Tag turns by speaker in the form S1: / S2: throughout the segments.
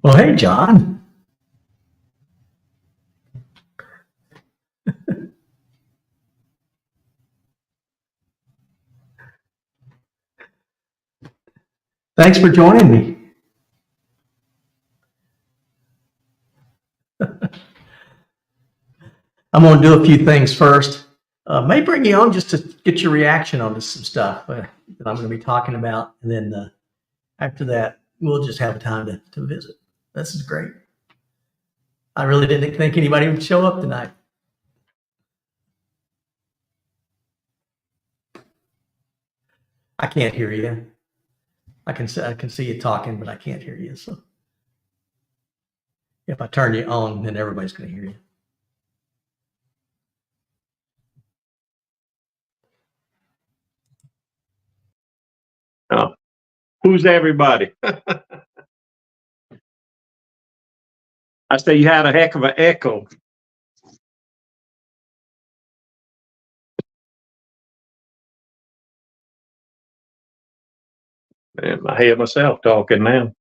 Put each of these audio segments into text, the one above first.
S1: Well, hey, John. Thanks for joining me. I'm going to do a few things first. May bring you on just to get your reaction on some stuff that I'm going to be talking about. And then after that, we'll just have time to visit. This is great. I really didn't think anybody would show up tonight. I can't hear you. I can see you talking, but I can't hear you. So if I turn you on, then everybody's going to hear you.
S2: Oh, who's everybody? I say you had a heck of an echo. Man, I hear myself talking now.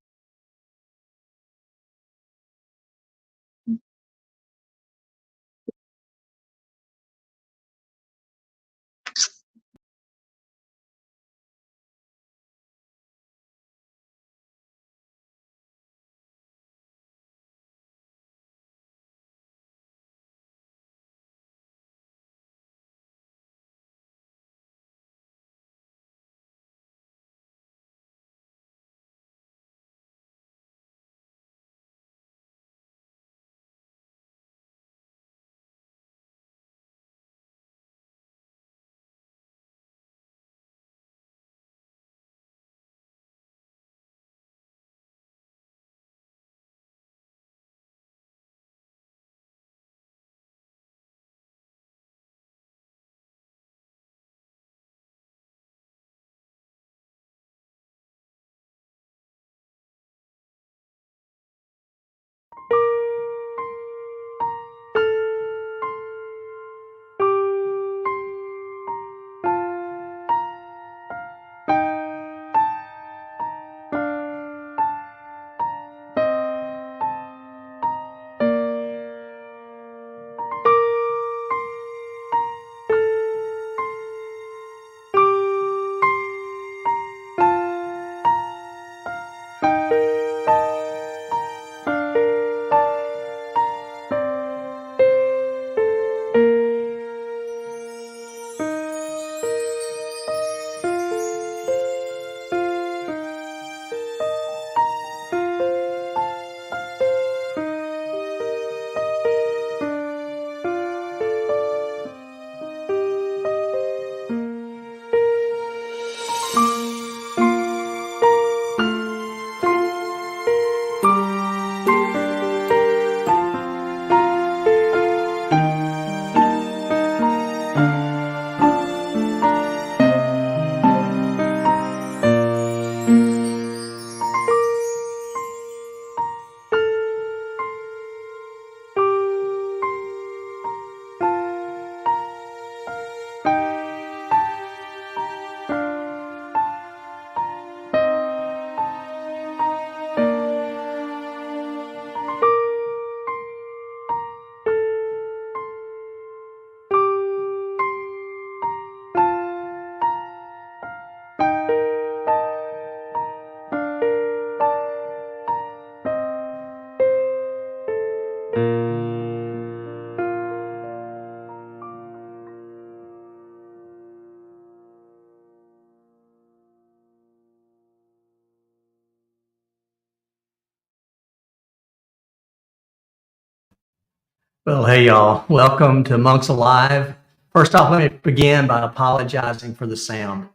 S1: Well, hey, y'all. Welcome to Monks Alive. First off, let me begin by apologizing for the sound.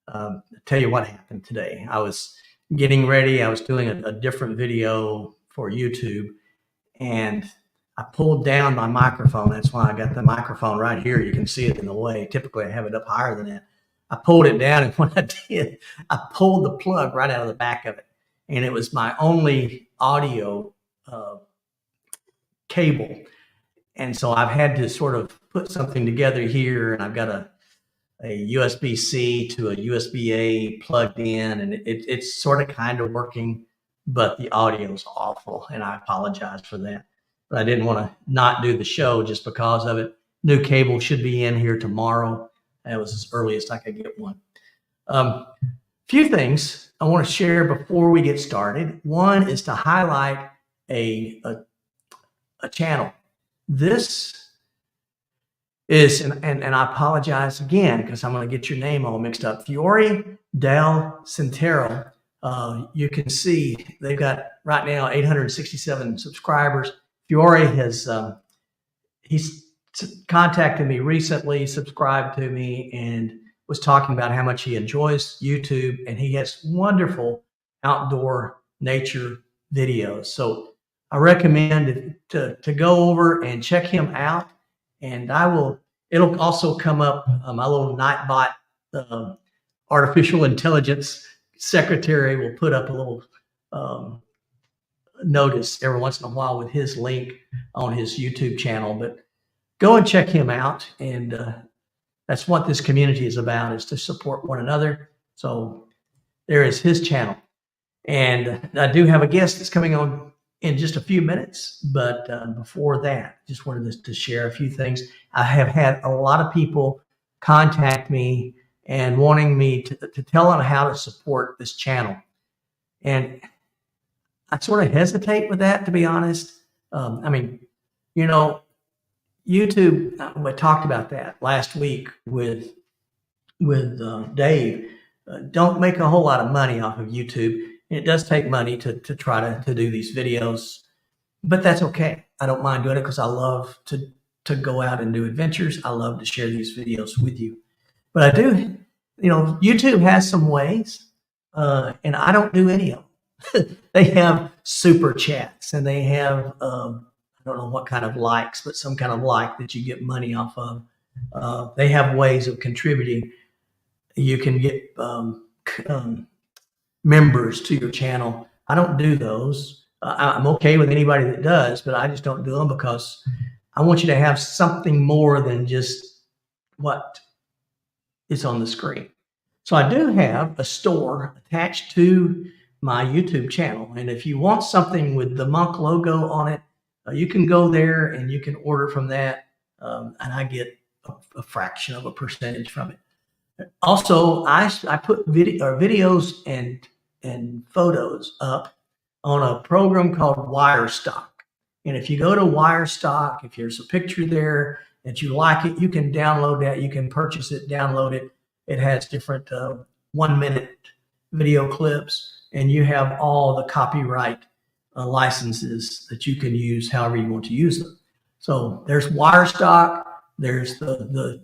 S1: I'll tell you what happened today. I was getting ready. I was doing a different video for YouTube, and I pulled down my microphone. That's why I got the microphone right here. You can see it in the way. Typically, I have it up higher than that. I pulled it down, and when I did, I pulled the plug right out of the back of it, and it was my only audio cable. And so I've had to sort of put something together here, and I've got a USB-C to a USB-A plugged in, and it's sort of kind of working, but the audio is awful, and I apologize for that. But I didn't want to not do the show just because of it. New cable should be in here tomorrow. That was as earliest I could get one. Few things I want to share before we get started. One is to highlight a channel. This is, and I apologize again because I'm going to get your name all mixed up. Fiore del Centero. You can see they've got right now 867 subscribers. Fiore has he's contacted me recently, subscribed to me, and was talking about how much he enjoys YouTube, and he has wonderful outdoor nature videos. So I recommend to go over and check him out, and it'll also come up, my little Nightbot artificial intelligence secretary will put up a little notice every once in a while with his link on his YouTube channel, but go and check him out. And that's what this community is about, is to support one another. So there is his channel. And I do have a guest that's coming on in just a few minutes. But before that, just wanted to share a few things. I have had a lot of people contact me and wanting me to tell them how to support this channel. And I sort of hesitate with that, to be honest. I mean, you know, YouTube, we talked about that last week with Dave. Don't make a whole lot of money off of YouTube. It does take money to try to do these videos, but that's okay. I don't mind doing it because I love to go out and do adventures. I love to share these videos with you. But I do, you know, YouTube has some ways, and I don't do any of them. They have super chats, and they have I don't know what kind of likes, but some kind of like that you get money off of. They have ways of contributing. You can get members to your channel. I don't do those. I'm okay with anybody that does, but I just don't do them because I want you to have something more than just what is on the screen. So I do have a store attached to my YouTube channel. And if you want something with the Monk logo on it, you can go there and you can order from that. And I get a fraction of a percentage from it. Also, I put videos and photos up on a program called Wirestock. And if you go to Wirestock, if there's a picture there that you like it, you can download that. You can purchase it, download it. It has different 1-minute video clips, and you have all the copyright licenses that you can use however you want to use them. So there's Wirestock, there's the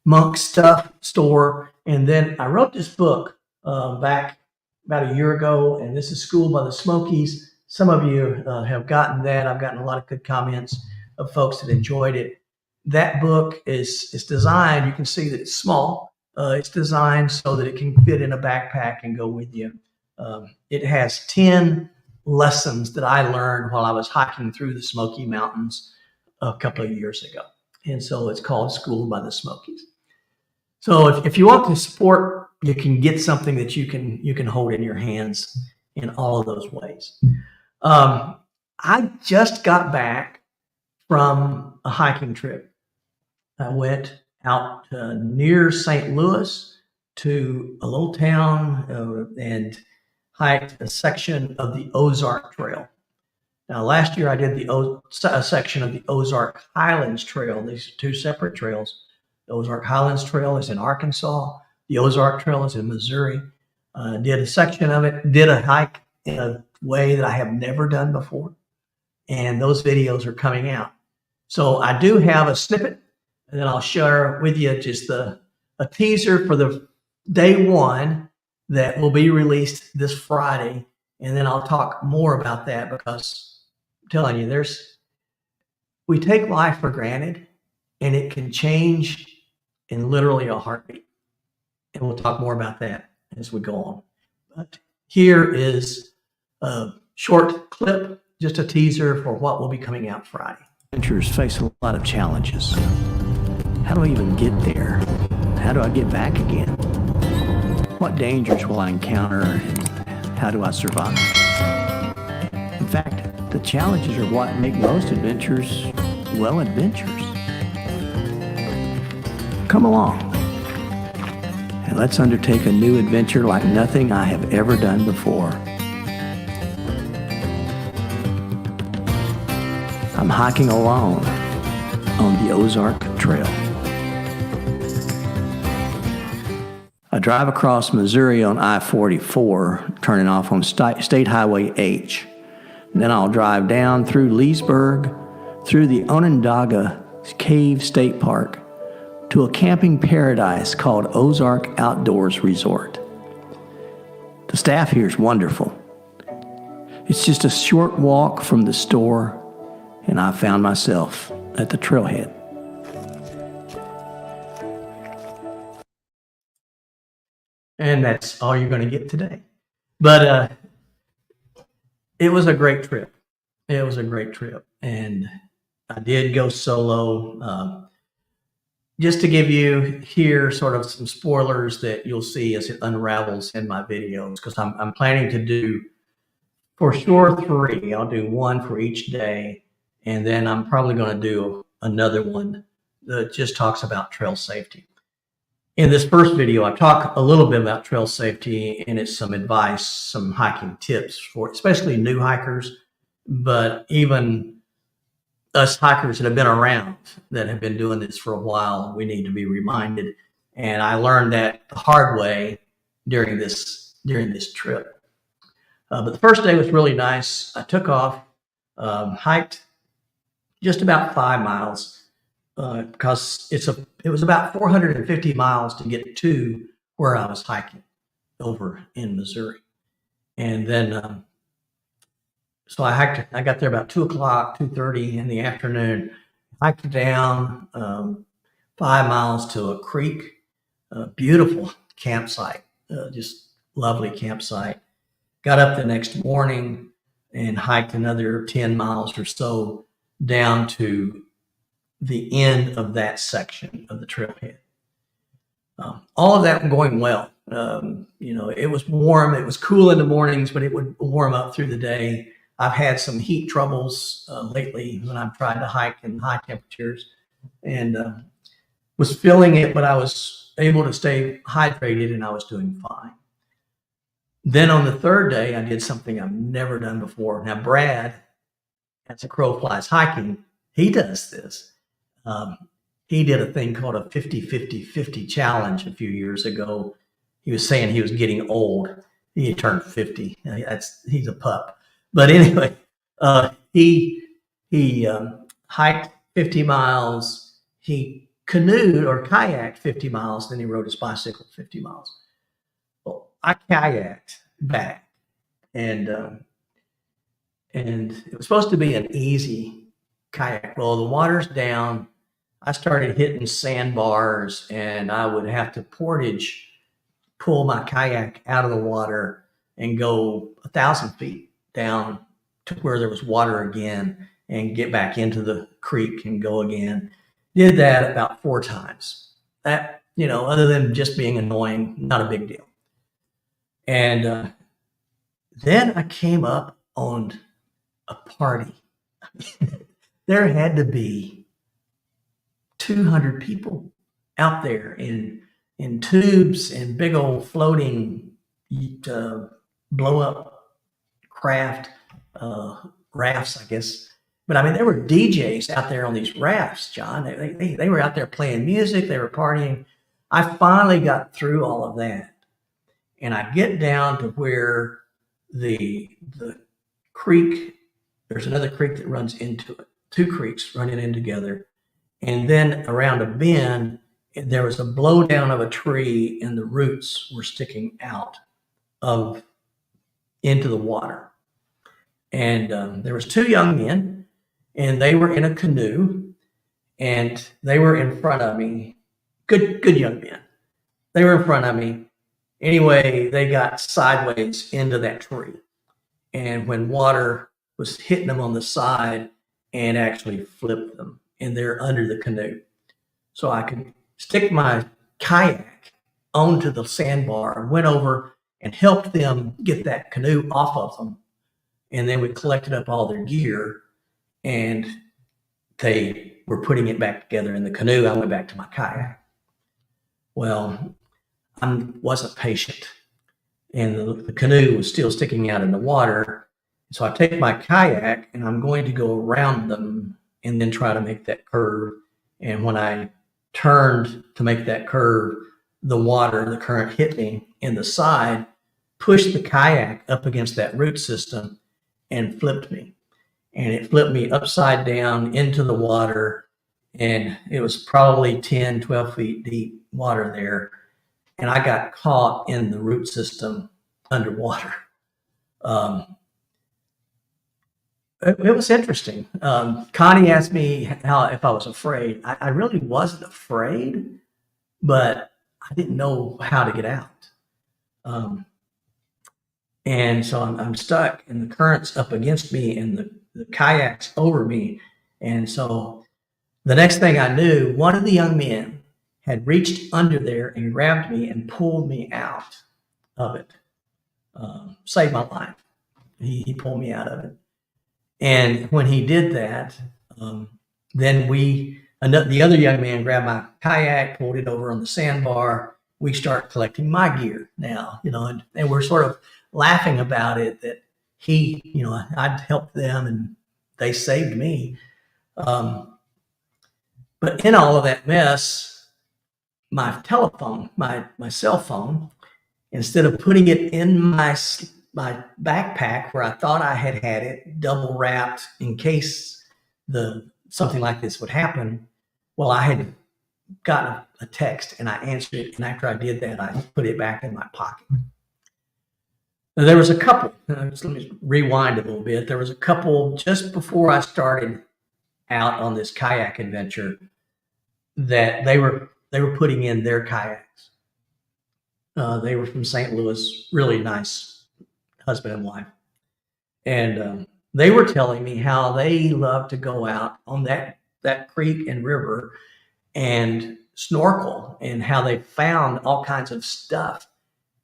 S1: Monk Stuff store, and then I wrote this book back about a year ago, and this is Schooled by the Smokies. Some of you have gotten that. I've gotten a lot of good comments of folks that enjoyed it. That book is designed, you can see that it's small. It's designed so that it can fit in a backpack and go with you. It has 10 lessons that I learned while I was hiking through the Smoky Mountains a couple of years ago. And so it's called Schooled by the Smokies. So if you want to support, you can get something that you can hold in your hands in all of those ways. I just got back from a hiking trip. I went out near St. Louis to a little town and hiked a section of the Ozark Trail. Now, last year I did a section of the Ozark Highlands Trail. These are two separate trails. The Ozark Highlands Trail is in Arkansas. The Ozark Trail is in Missouri. Did a section of it, did a hike in a way that I have never done before. And those videos are coming out. So I do have a snippet, and then I'll share with you just a teaser for the day one that will be released this Friday. And then I'll talk more about that because I'm telling you, we take life for granted and it can change in literally a heartbeat. And we'll talk more about that as we go on. But here is a short clip, just a teaser for what will be coming out Friday. Adventurers face a lot of challenges. How do I even get there? How do I get back again? What dangers will I encounter, and how do I survive?
S3: fact, the challenges are what make most adventures, well, adventures. Come along, and let's undertake a new adventure like nothing I have ever done before. I'm hiking alone on the Ozark Trail. I drive across Missouri on I-44, turning off on State Highway H. And then I'll drive down through Leesburg, through the Onondaga Cave State Park, to a camping paradise called Ozark Outdoors Resort. The staff here is wonderful. It's just a short walk from the store, and I found myself at the trailhead.
S1: And that's all you're going to get today. But it was a great trip. It was a great trip. And I did go solo. Just to give you here sort of some spoilers that you'll see as it unravels in my videos, because I'm planning to do for sure 3. I'll do 1 for each day. And then I'm probably going to do another one that just talks about trail safety. In this first video, I talk a little bit about trail safety, and it's some advice, some hiking tips for especially new hikers, but even us hikers that have been around, that have been doing this for a while, we need to be reminded. And I learned that the hard way during this trip. But the first day was really nice. I took off, hiked just about 5 miles. Because it was about 450 miles to get to where I was hiking over in Missouri. And then, so I hiked, I got there about 2 o'clock, 2:30 in the afternoon, hiked down 5 miles to a creek, a beautiful campsite, just lovely campsite. Got up the next morning and hiked another 10 miles or so down to the end of that section of the trailhead. All of that going well. It was warm. It was cool in the mornings, but it would warm up through the day. I've had some heat troubles lately when I've tried to hike in high temperatures, and was feeling it, but I was able to stay hydrated and I was doing fine. Then on the third day, I did something I've never done before. Now, Brad, as a crow flies hiking, he does this. He did a thing called a 50-50-50 challenge a few years ago. He was saying he was getting old. He had turned 50. He's a pup. But anyway, he hiked 50 miles. He canoed or kayaked 50 miles. Then he rode his bicycle 50 miles. Well, I kayaked back, and it was supposed to be an easy kayak. Well, the water's down. I started hitting sandbars, and I would have to pull my kayak out of the water and go 1,000 feet down to where there was water again and get back into the creek and go again. Did that about 4 times. That, other than just being annoying, not a big deal. And then I came up on a party. There had to be 200 people out there in tubes and big old floating blow up craft rafts, I guess. But I mean, there were DJs out there on these rafts, John. They were out there playing music. They were partying. I finally got through all of that, and I get down to where the creek. There's another creek that runs into it. 2 creeks running in together. And then around a bend, there was a blowdown of a tree, and the roots were sticking out into the water. And there was 2 young men, and they were in a canoe, and they were in front of me. Good young men. They were in front of me. Anyway, they got sideways into that tree. And when water was hitting them on the side, and actually flipped them, and they're under the canoe. So I could stick my kayak onto the sandbar and went over and helped them get that canoe off of them. and then we collected up all their gear, and they were putting it back together in the canoe. I went back to my kayak. Well, I wasn't patient, and the canoe was still sticking out in the water. So I take my kayak and I'm going to go around them and then try to make that curve. And when I turned to make that curve, the current hit me in the side, pushed the kayak up against that root system and flipped me. And it flipped me upside down into the water. And it was probably 10, 12 feet deep water there. And I got caught in the root system underwater. It was interesting. Connie asked me if I was afraid. I really wasn't afraid, but I didn't know how to get out. And so I'm stuck, and the current's up against me, and the kayak's over me. And so the next thing I knew, one of the young men had reached under there and grabbed me and pulled me out of it. Saved my life. He pulled me out of it. And when he did that, then the other young man grabbed my kayak, pulled it over on the sandbar. We start collecting my gear now, and we're sort of laughing about it that I'd helped them and they saved me. But in all of that mess, my telephone, my cell phone, instead of putting it in my backpack where I thought I had it double wrapped in case something like this would happen, well, I had gotten a text and I answered it. And after I did that, I put it back in my pocket. Now, there was a couple, let me rewind a little bit. There was a couple just before I started out on this kayak adventure that they were putting in their kayaks. They were from St. Louis, really nice husband and wife. And they were telling me how they love to go out on that creek and river and snorkel, and how they found all kinds of stuff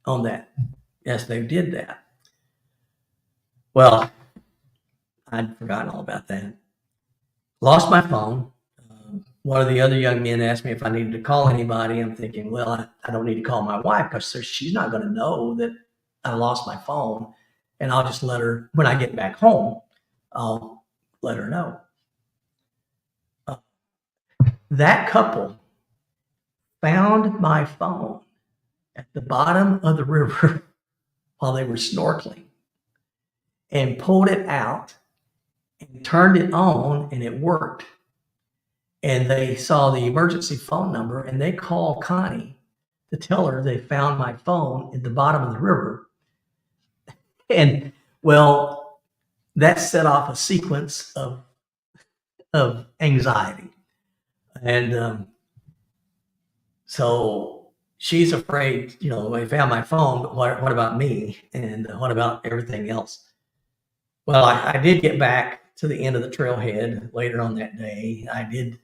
S1: on that as they did that. Well, I'd forgotten all about that. Lost my phone. One of the other young men asked me if I needed to call anybody. I'm thinking, well, I don't need to call my wife because she's not going to know that I lost my phone, and I'll just let her, when I get back home, I'll let her know. That couple found my phone at the bottom of the river while they were snorkeling and pulled it out and turned it on, and it worked. And they saw the emergency phone number, and they called Connie to tell her they found my phone at the bottom of the river. And well, that set off a sequence of anxiety. And so she's afraid, they found my phone, but what about me? And what about everything else? Well, I did get back to the end of the trailhead later on that day. I did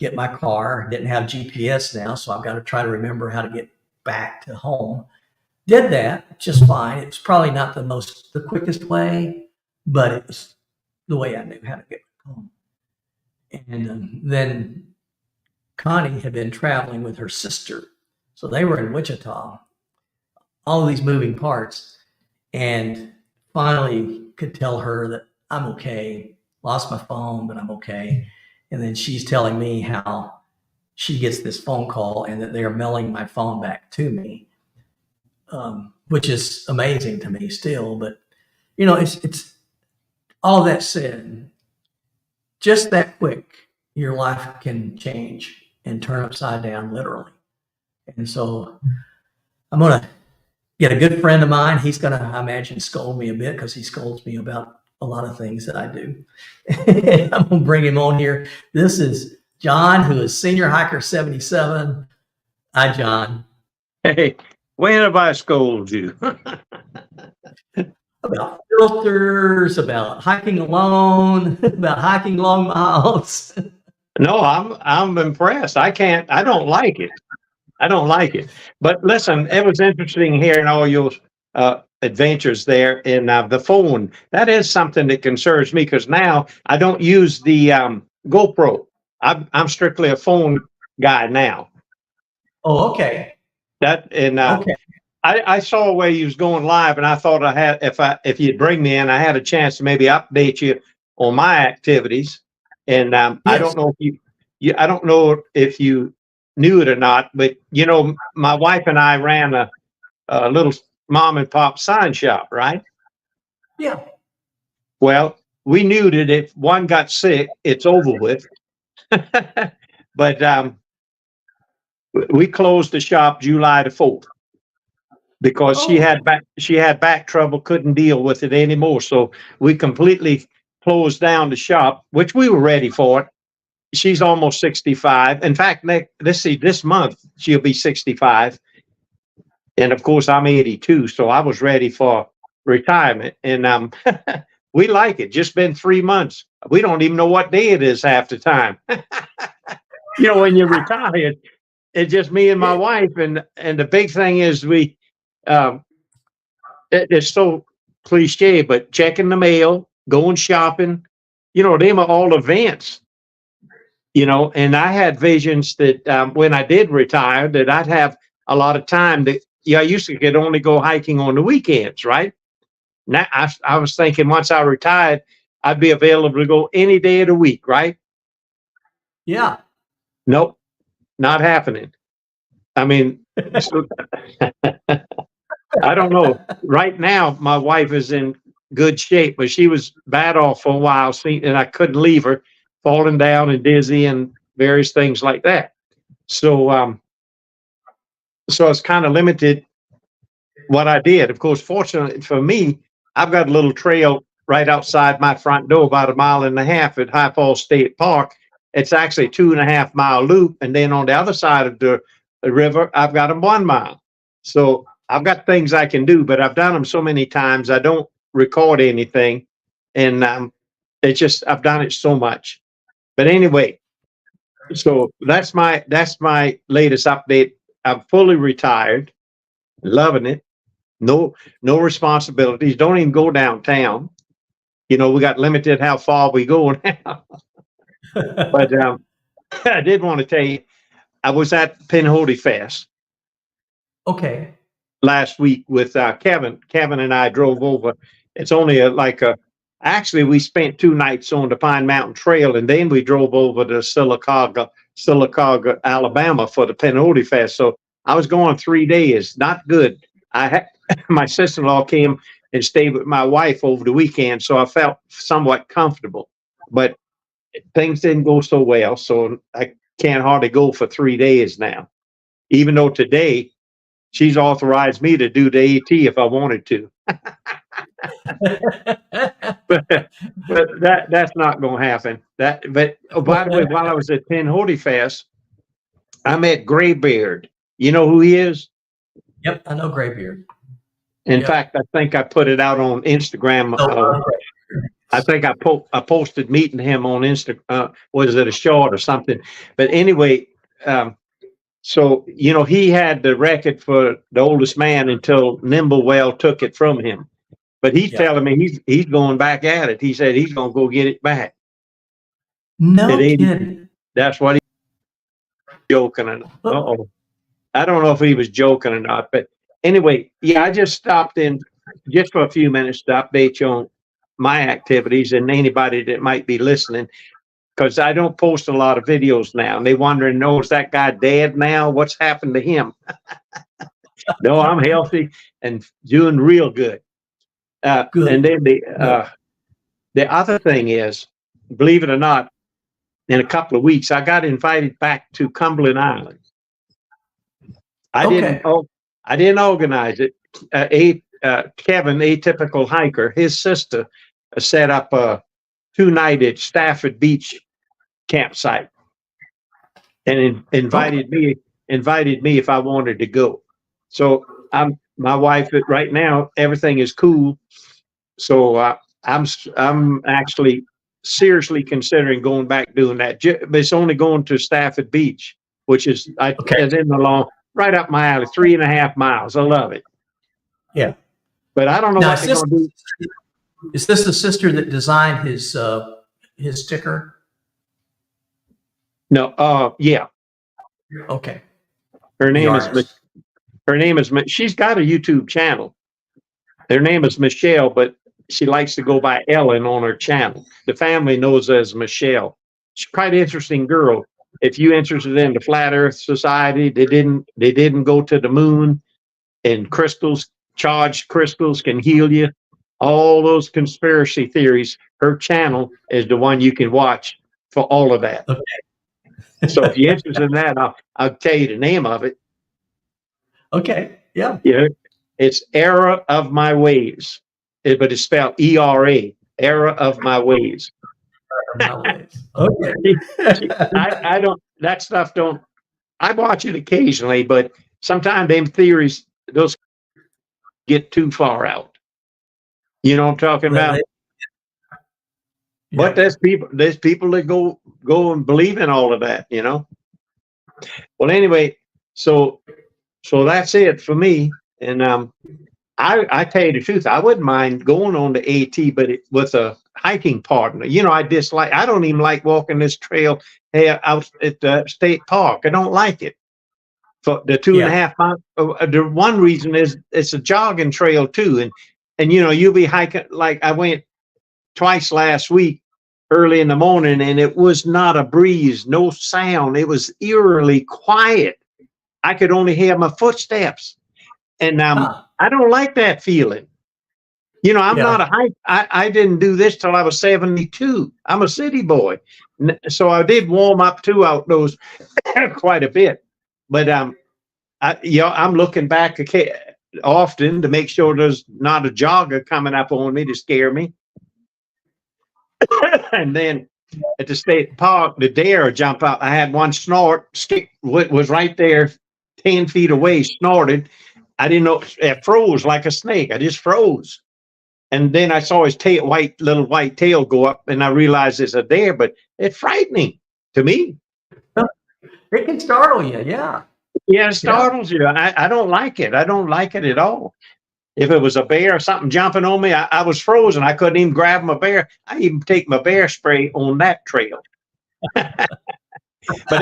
S1: get my car. Didn't have GPS now, so I've got to try to remember how to get back to home. Did that just fine. It was probably not the quickest way, but it was the way I knew how to get home. And then Connie had been traveling with her sister. So they were in Wichita, all of these moving parts, and finally could tell her that I'm okay. Lost my phone, but I'm okay. And then she's telling me how she gets this phone call and that they are mailing my phone back to me, which is amazing to me still. But, it's all that said, just that quick, your life can change and turn upside down, literally. And so I'm going to get a good friend of mine. He's going to, I imagine, scold me a bit because he scolds me about a lot of things that I do. I'm going to bring him on here. This is John, who is Senior Hiker 77. Hi, John.
S2: Hey, when have I scolded you?
S1: About filters, about hiking alone, about hiking long miles.
S2: No, I'm impressed. I don't like it. But listen, it was interesting hearing all your adventures there in the phone. That is something that concerns me because now I don't use the GoPro. I'm strictly a phone guy now.
S1: Oh, okay.
S2: That and
S1: Okay.
S2: I saw where you was going live, and I thought I had if you'd bring me in, I had a chance to maybe update you on my activities. And I
S1: Yes.
S2: don't know if I don't know if you knew it or not, but you know, my wife and I ran a little mom and pop sign shop, right?
S1: Yeah.
S2: Well, we knew that if one got sick, it's over with. But we closed the shop July the 4th because she had back trouble, couldn't deal with it anymore. So we completely closed down the shop, which we were ready for it. She's almost 65. In fact, this month she'll be 65. And of course, I'm 82, so I was ready for retirement. And we like it. Just been 3 months. We don't even know what day it is half the time. You know, when you're retired, it's just me and my wife. And the big thing is it's so cliche, but checking the mail, going shopping, you know, them are all events. You know, and I had visions that when I did retire, that I'd have a lot of time. That I used to could only go hiking on the weekends, right? Now I was thinking once I retired, I'd be available to go any day of the week, right?
S1: Yeah.
S2: Nope, not happening. I mean, I don't know. Right now, my wife is in good shape, but she was bad off for a while, and I couldn't leave her, falling down and dizzy and various things like that. So, so it's kind of limited what I did. Of course, fortunately for me, I've got a little trail right outside my front door, about 1.5 miles at High Falls State Park. It's actually a 2.5 mile loop, and then on the other side of the river, I've got a 1 mile. So I've got things I can do, but I've done them so many times I don't record anything, and it's just I've done it so much. But anyway, so that's my latest update. I'm fully retired, loving it. No responsibilities. Don't even go downtown. You know, we got limited how far we go now. But I did want to tell you, I was at Pinhoti Fest
S1: Okay.
S2: last week with Kevin. Kevin and I drove over. It's only actually we spent 2 nights on the Pine Mountain Trail, and then we drove over to Sylacauga, Alabama for the Pinhoti Fest. So I was going 3 days. Not good. My sister-in-law came and stayed with my wife over the weekend, so I felt somewhat comfortable. But things didn't go so well, so I can't hardly go for 3 days now. Even though today she's authorized me to do the AT if I wanted to. but that's not going to happen. But by the way, while I was at Pinhoti Fest, I met Graybeard. You know who he is?
S1: Yep, I know Graybeard.
S2: In fact, I think I put it out on Instagram. I think I posted meeting him on Instagram. Was it a short or something? But anyway, so you know he had the record for the oldest man until Nimblewell took it from him. But he's telling me he's going back at it. He said he's going to go get it back.
S1: No kidding.
S2: That's what he's joking. Uh-oh. I don't know if he was joking or not, but anyway, yeah, I just stopped in just for a few minutes to update you on my activities and anybody that might be listening, because I don't post a lot of videos now, and they wondering, oh, is that guy dead now? What's happened to him? No, I'm healthy and doing real good.
S1: Good.
S2: And then the other thing is, believe it or not, in a couple of weeks, I got invited back to Cumberland Island. I didn't organize it. Kevin, Atypical Hiker, his sister set up a 2-night at Stafford Beach campsite, and invited me if I wanted to go. So my wife right now, everything is cool. So I'm actually seriously considering going back doing that. But it's only going to Stafford Beach, which is in the long, right up my alley, 3.5 miles. I love it.
S1: Yeah.
S2: But I don't know
S1: Now,
S2: what they're going to do.
S1: is this the sister that designed his sticker?
S2: No, yeah,
S1: Okay.
S2: her
S1: The
S2: name is
S1: artist.
S2: she's got a YouTube channel. Her name is Michelle, but she likes to go by Ellen on her channel. The family knows her as Michelle. She's quite an interesting girl. If you interested in the Flat Earth Society, they didn't go to the moon, and crystals, charged crystals can heal you. All those conspiracy theories. Her channel is the one you can watch for all of that.
S1: Okay.
S2: So if you're interested in that, I'll tell you the name of it.
S1: Okay. Yeah.
S2: Yeah, it's Era of My Ways, but it's spelled ERA. Era of My Ways.
S1: Okay.
S2: I don't. That stuff don't. I watch it occasionally, but sometimes them theories those get too far out. You know what I'm talking about? But there's people that go and believe in all of that. You know. Well, anyway, so that's it for me. And I tell you the truth, I wouldn't mind going on the AT, but with a hiking partner. You know, I don't even like walking this trail out at the state park. I don't like it. For the 2.5 miles, the one reason is it's a jogging trail too. And you know, you'll be hiking, like I went twice last week early in the morning, and it was not a breeze, no sound. It was eerily quiet. I could only hear my footsteps. And I don't like that feeling. You know, I'm not a hike. I didn't do this till I was 72. I'm a city boy. So I did warm up too outdoors quite a bit. But I'm looking back often to make sure there's not a jogger coming up on me to scare me. And then at the state park, the dare jump out. I had one was right there 10 feet away, snorted. I didn't know, it froze like a snake. I just froze. And then I saw his little white tail go up, and I realized it's a dare, but it's frightening to me.
S1: It can startle you. Yeah.
S2: Yeah, it startles you. I don't like it. I don't like it at all. If it was a bear or something jumping on me, I was frozen. I couldn't even grab my bear. I even take my bear spray on that trail. But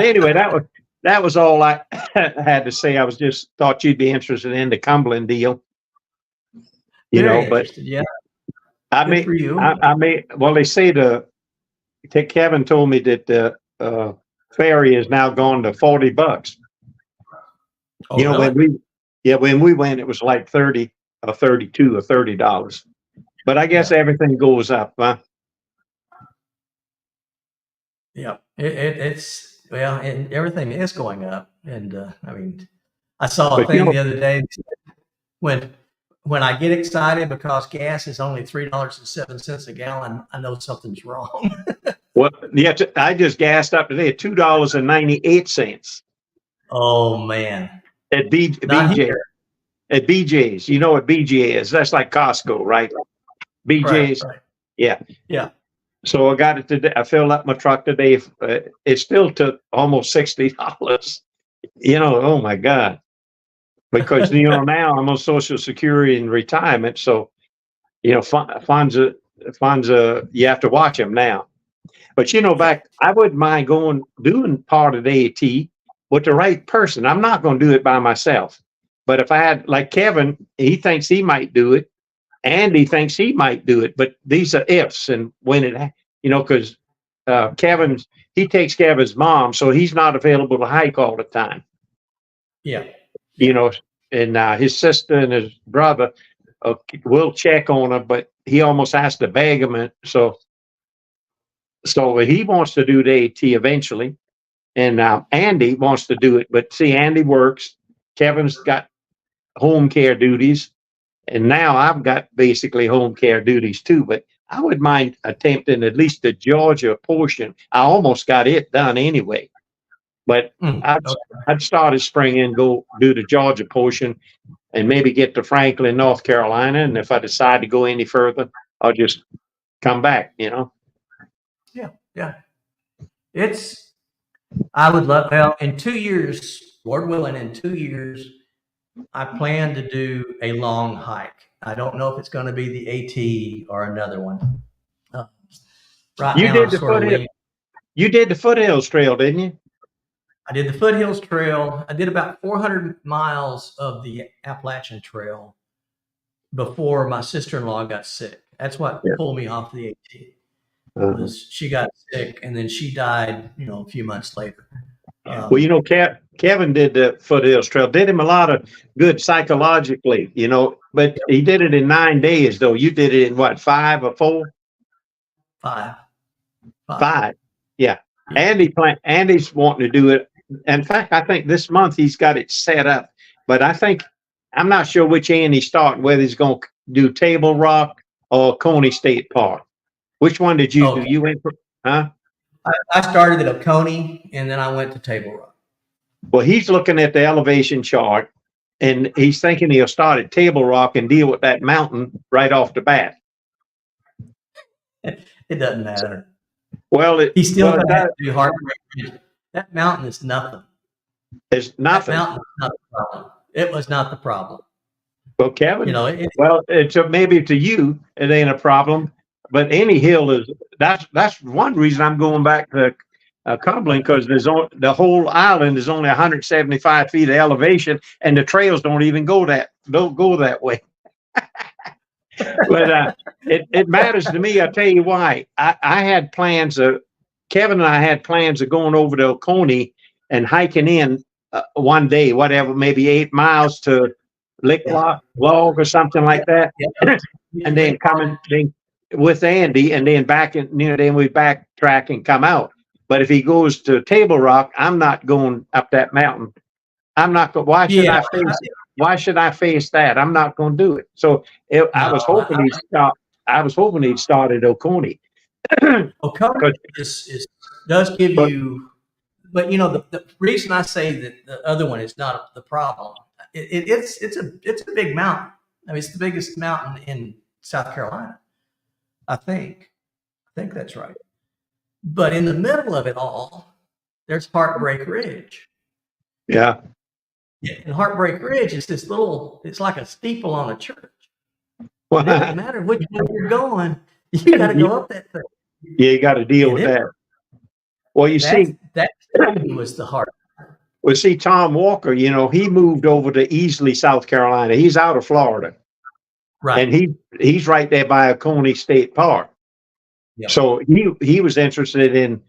S2: anyway, that was all I had to say. I was just thought you'd be interested in the Cumberland deal. You know, but
S1: yeah.
S2: I may. Well, they say Kevin told me that the ferry is now gone to $40.
S1: Oh,
S2: You know,
S1: really?
S2: when we went, it was like 30 or 32 or $30. But I guess everything goes up, huh?
S1: Yeah. And everything is going up. And I mean, I saw a thing the other day when I get excited because gas is only $3.07 a gallon, I know something's wrong.
S2: Well, yeah, I just gassed up today at $2.98.
S1: Oh man.
S2: At BJ. At BJ's. You know what BJ is? That's like Costco, right? BJ's.
S1: Right.
S2: Yeah.
S1: Yeah.
S2: So I got it today. I filled up my truck today. It still took almost $60. You know, oh my God. Because, you know, now I'm on Social Security and retirement. So, you know, funds, you have to watch them now. But, you know, I wouldn't mind doing part of the AT with the right person. I'm not going to do it by myself. But if I had, like Kevin, he thinks he might do it. Andy thinks he might do it. But these are ifs. And when because he takes care of his mom. So he's not available to hike all the time.
S1: Yeah.
S2: You know, and his sister and his brother will check on him, but he almost has to beg him. So he wants to do the AT eventually. And Andy wants to do it. But see, Andy works. Kevin's got home care duties. And now I've got basically home care duties too. But I would mind attempting at least the Georgia portion. I almost got it done anyway. But I'd start this spring and go do the Georgia portion and maybe get to Franklin, North Carolina. And if I decide to go any further, I'll just come back, you know?
S1: Yeah. Yeah. I would love, well, in 2 years, Lord willing, in 2 years, I plan to do a long hike. I don't know if it's going to be the AT or another one. Right
S2: You
S1: now,
S2: did
S1: I'm
S2: the
S1: sort of
S2: foothill.
S1: leaning.
S2: You did the Foothills Trail, didn't you?
S1: I did the Foothills Trail. I did about 400 miles of the Appalachian Trail before my sister-in-law got sick. That's what
S2: Yeah.
S1: pulled me off the AT.
S2: Uh-huh.
S1: Was she got sick and then she died, a few months later.
S2: Well, Kevin did the Foothills Trail. Did him a lot of good psychologically, but he did it in 9 days, though. You did it in what, 5 or 4?
S1: 5.
S2: 5. Yeah. Andy's wanting to do it. In fact, I think this month he's got it set up. But I'm not sure which end he's starting, whether he's going to do Table Rock or Coney State Park. Which one did you do?
S1: Okay.
S2: You went for, huh?
S1: I started at Oconee and then I went to Table Rock.
S2: Well, he's looking at the elevation chart and he's thinking he'll start at Table Rock and deal with that mountain right off the bat.
S1: It doesn't matter.
S2: Well,
S1: He's still going to have to do Heartbreak Ridge. That mountain is nothing.
S2: It's nothing.
S1: That mountain is not the problem. It was not the problem.
S2: Well, Kevin, it's maybe to you it ain't a problem, but any hill is. That's one reason I'm going back to Cumberland, because the whole island is only 175 feet of elevation, and the trails don't go that way. But it matters to me. I'll tell you why. I had plans Kevin and I had plans of going over to Oconee and hiking in one day, whatever, maybe 8 miles to Lick Log or something like that, and then coming with Andy, and then then we backtrack and come out. But if he goes to Table Rock, I'm not going up that mountain. I'm not going. Why should I face it? Why should I face that? I'm not going to do it. So I was hoping he'd start. I was hoping he'd start at Oconee.
S1: Oconee does give you, but the reason I say that the other one is not the problem. It's a big mountain. I mean, it's the biggest mountain in South Carolina. I think that's right. But in the middle of it all, there's Heartbreak Ridge.
S2: Yeah.
S1: And Heartbreak Ridge is this it's like a steeple on a church.
S2: Well,
S1: It doesn't matter which way you're going, you got to go up that thing.
S2: Yeah, you got to deal with that. Well,
S1: that was the heart.
S2: Well, see, Tom Walker, he moved over to Easley, South Carolina. He's out of Florida.
S1: Right.
S2: And he's right there by Oconee State Park. Yep. So he was interested in,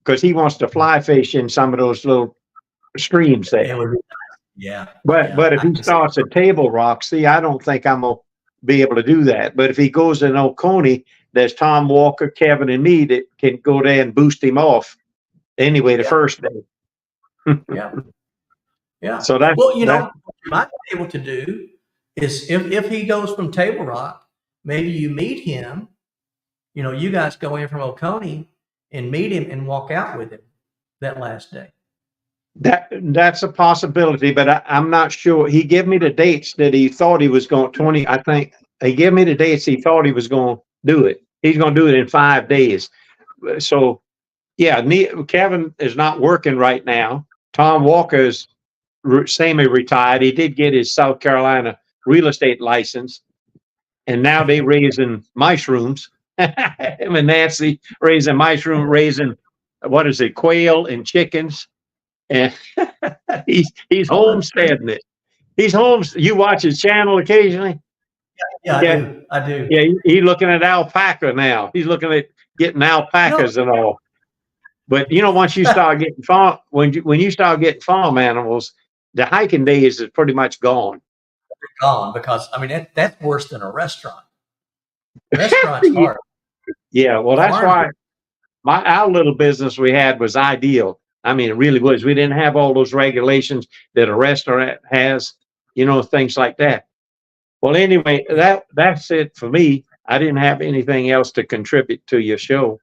S2: because he wants to fly fish in some of those little streams there.
S1: Yeah.
S2: But if he starts at Table Rock, see, I don't think I'm going to be able to do that. But if he goes in Oconee, there's Tom Walker, Kevin, and me that can go there and boost him off anyway the first day.
S1: Yeah.
S2: So that's
S1: what you might be able to do is if he goes from Table Rock, maybe you meet him. You guys go in from Oconee and meet him and walk out with him that last day.
S2: That's a possibility, but I'm not sure. He gave me the dates that he thought he was going 20. I think he gave me the dates he thought he was going to do it. He's going to do it in 5 days. So, yeah, Kevin is not working right now. Tom Walker is semi-retired. He did get his South Carolina real estate license, and now they raising mushrooms. Him and Nancy raising what is it, quail and chickens, and he's homesteading it. You watch his channel occasionally?
S1: Yeah, I do.
S2: Yeah, he's looking at alpaca now. He's looking at getting alpacas and all. But once you start getting when you start getting farm animals, the hiking days is pretty much gone.
S1: Gone, because that's worse than a restaurant. Restaurant's hard.
S2: Yeah, well, that's why our little business we had was ideal. It really was. We didn't have all those regulations that a restaurant has, things like that. Well, anyway, that's it for me. I didn't have anything else to contribute to your show.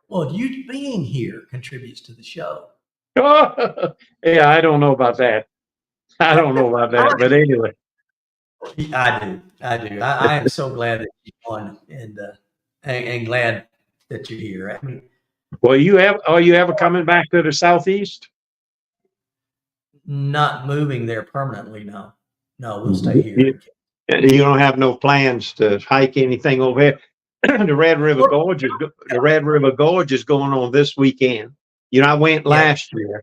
S1: Well, you being here contributes to the show.
S2: Yeah, I don't know about that. But anyway.
S1: I do. I am so glad that you won, and glad that you're here.
S2: Well, are you ever coming back to the Southeast?
S1: Not moving there permanently, no. No, we'll stay here.
S2: You don't have no plans to hike anything over here. The Red River Gorge is going on this weekend. You know, I went
S1: Yeah.
S2: last year,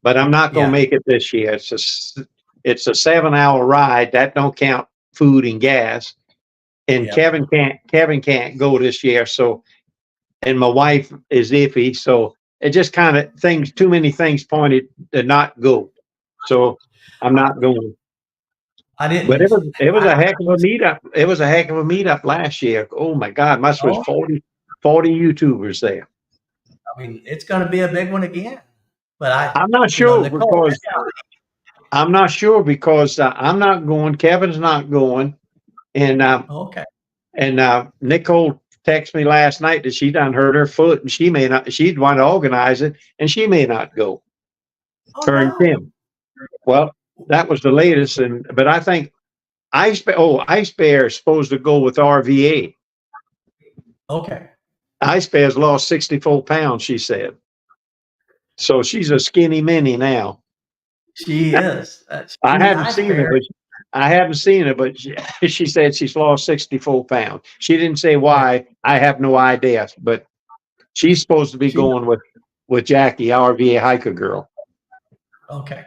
S2: but I'm not going to
S1: Yeah.
S2: make it this year. It's a 7-hour ride. That don't count food and gas. And
S1: Yeah.
S2: Kevin can't go this year. So, and my wife is iffy. So it just kind of too many things pointed to not go. So I'm not going.
S1: I didn't.
S2: But it was a heck of a meetup. It was a heck of a meetup last year. Oh my God, must was 40 YouTubers there.
S1: I mean, it's going to be a big one again. But
S2: I'm not sure because I'm not going. Kevin's not going, and
S1: okay.
S2: and Nicole texted me last night that she done hurt her foot and she may not. She'd want to organize it, and she may not go.
S1: Oh,
S2: Her and
S1: no.
S2: Tim. Well, that was the latest, but I think Ice Bear is supposed to go with RVA.
S1: Okay.
S2: Ice Bear's lost 64 pounds, she said. So she's a skinny mini now.
S1: She is.
S2: I haven't seen her, but she said she's lost 64 pounds. She didn't say why. I have no idea, but she's supposed to be going with Jackie, RVA hiker girl.
S1: Okay.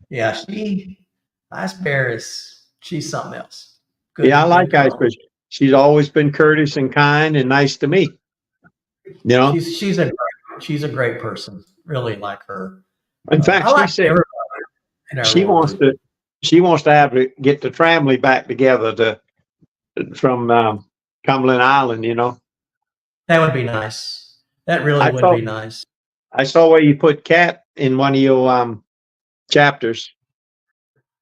S1: Yeah, Ice Bear she's something else.
S2: Good, yeah, I like Ice Bear. She's always been courteous and kind and nice to me. You know,
S1: she's a great person. Really like her.
S2: In fact, she said she wants to get the family back together from Cumberland Island. You know,
S1: that would be nice. That really would be nice.
S2: I saw where you put Kat in one of your chapters.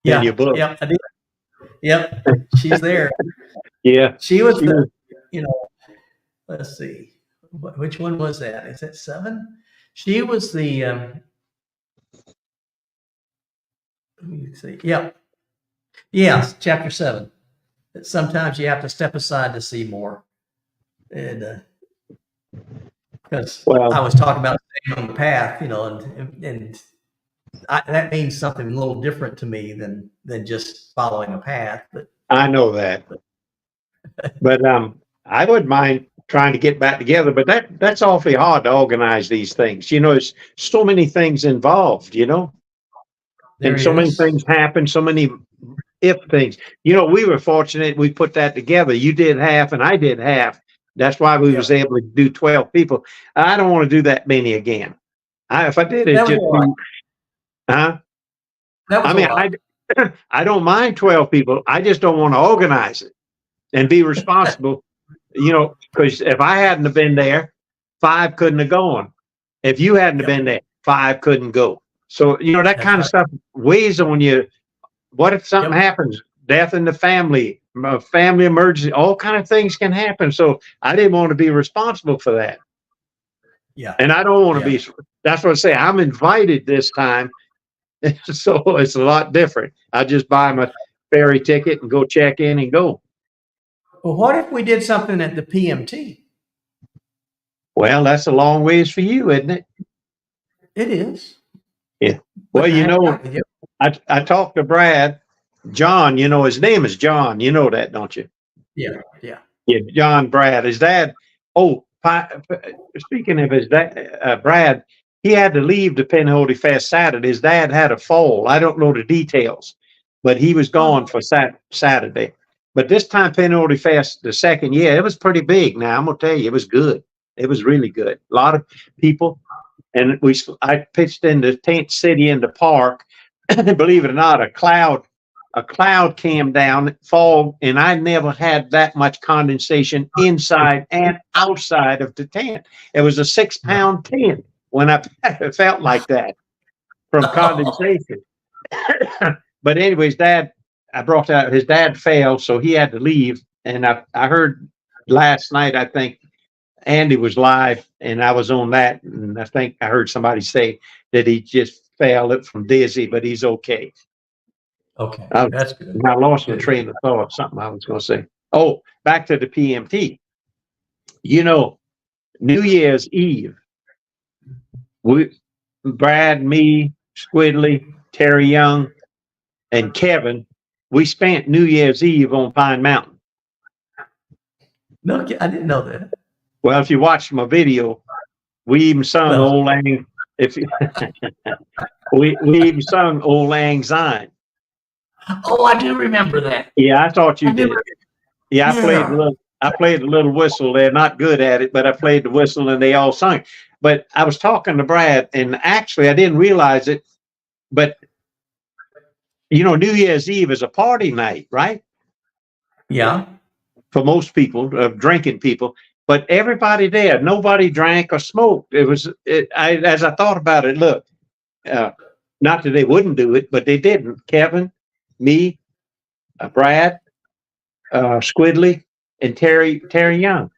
S1: Yeah,
S2: in your book.
S1: Yep, I did. Yep, she's there.
S2: Yeah,
S1: she was. You know, let's see, which one was that? Is that 7? She was the. Let me see. Yep. Yes, chapter 7. Sometimes you have to step aside to see more, and because I was talking about staying on the path, you know, and that means something a little different to me than just following a path. But
S2: I know that. But I wouldn't mind trying to get back together, but that's awfully hard to organize these things. You know, there's so many things involved, you know, and so many things happen, so many if things. You know, we were fortunate we put that together. You did half and I did half. That's why we was able to do 12 people. I don't want to do that many again. If I did it, just I mean, I don't mind 12 people. I just don't want to organize it and be responsible. You know, because if I hadn't have been there, 5 couldn't have gone. If you hadn't have been there, 5 couldn't go. So, you know, that kind of stuff weighs on you. What if something happens? Death in the family, family emergency, all kind of things can happen. So I didn't want to be responsible for that.
S1: Yeah.
S2: And I don't want to be. That's what I say. I'm invited this time. So it's a lot different. I just buy my ferry ticket and go check in and go.
S1: Well, what if we did something at the PMT?
S2: Well, that's a long ways for you, isn't it?
S1: It is.
S2: Yeah. Well, you know, I talked to Brad. John, you know, his name is John. You know that, don't you?
S1: Yeah.
S2: John Brad. His dad. Oh, speaking of his dad, Brad, he had to leave the Pinhoti Fest Saturday. His dad had a fall. I don't know the details, but he was gone for Saturday. But this time, Pinhoti Fest, the second year, it was pretty big. Now, I'm going to tell you, it was good. It was really good. A lot of people. And I pitched into Tent City in the park. Believe it or not, a cloud came down, fog, and I never had that much condensation inside and outside of the tent. It was a 6-pound tent when I felt like that from condensation. But anyways, I brought out his dad failed, so he had to leave. And I heard last night, I think Andy was live and I was on that. And I think I heard somebody say that he just fell from dizzy, but he's okay.
S1: Okay, that's good.
S2: I lost my train of thought. Something I was going to say. Oh, back to the PMT. You know, New Year's Eve, Brad, me, Squidley, Terry Young, and Kevin we spent New Year's Eve on Pine Mountain.
S1: No, I didn't know that.
S2: Well, if you watched my video, we even sung
S1: Well-
S2: Old Lang. If you, we even sung Old Lang Syne.
S4: Oh, I do remember that.
S2: Yeah, I thought you
S4: I do
S2: did. Yeah,
S4: Yeah.
S2: I played a little whistle. They're not good at it, but I played the whistle and they all sung. But I was talking to Brad, and actually I didn't realize it, but you know, New Year's Eve is a party night, right?
S1: Yeah.
S2: For most people, drinking people. But everybody there, nobody drank or smoked. As I thought about it, look, not that they wouldn't do it, but they didn't. Kevin, me, Brad, Squidley, and Terry Young.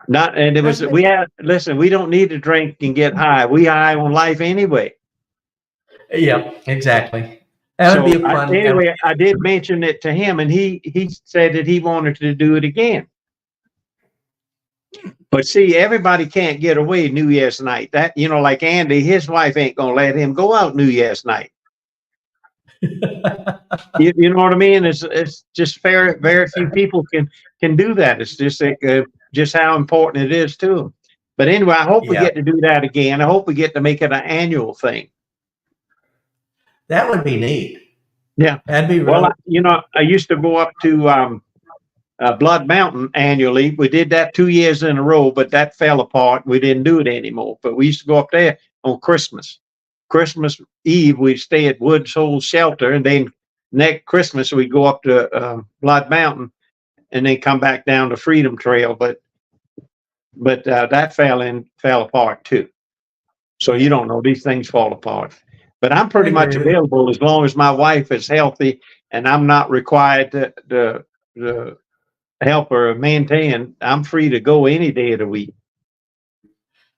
S2: Listen, we don't need to drink and get high. We high on life anyway.
S1: Yeah, exactly. That would be a fun.
S2: Anyway, I did mention it to him, and he said that he wanted to do it again. But see, everybody can't get away New Year's night. That, you know, like Andy, his wife ain't gonna let him go out New Year's night. You know what I mean? It's just very few people can do that. It's just how important it is to them. But anyway, I hope we
S1: Yeah.
S2: get to do that again. I hope we get to make it an annual thing.
S1: That would be neat.
S2: Yeah.
S1: That'd be
S2: Well,
S1: really.
S2: I used to go up to Blood Mountain annually. We did that 2 years in a row, but that fell apart. We didn't do it anymore. But we used to go up there on Christmas. Christmas Eve, we'd stay at Woods Hole Shelter, and then next Christmas we'd go up to Blood Mountain, and then come back down to Freedom Trail. But that fell apart too. So you don't know, these things fall apart. But I'm pretty much available as long as my wife is healthy and I'm not required to help her maintain. I'm free to go any day of the week.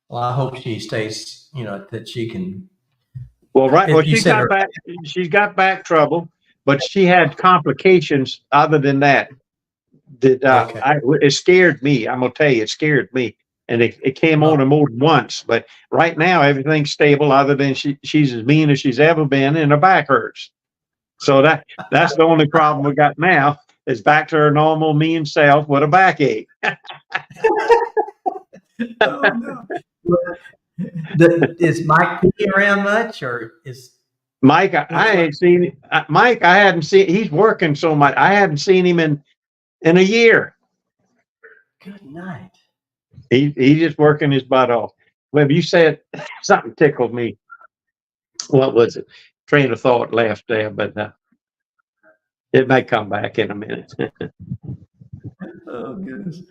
S1: Well, I hope she stays. You know, that she can.
S2: Well, right. Well,
S1: You said
S2: she's got back trouble, but she had complications other than that.
S1: Okay.
S2: It scared me. I'm gonna tell you, it scared me. And it came on her more than once. But right now, everything's stable other than she's as mean as she's ever been, and her back hurts. So that's the only problem we got now, is back to her normal mean self with a backache.
S1: Oh, no. Is Mike P around much, or is
S2: Mike, I ain't seen Mike. I hadn't seen. He's working so much. I hadn't seen him in a year.
S1: good night?
S2: He's just working his butt off. Well, you said something tickled me. What was it? Train of thought left there, but it may come back in a minute.
S1: Oh goodness.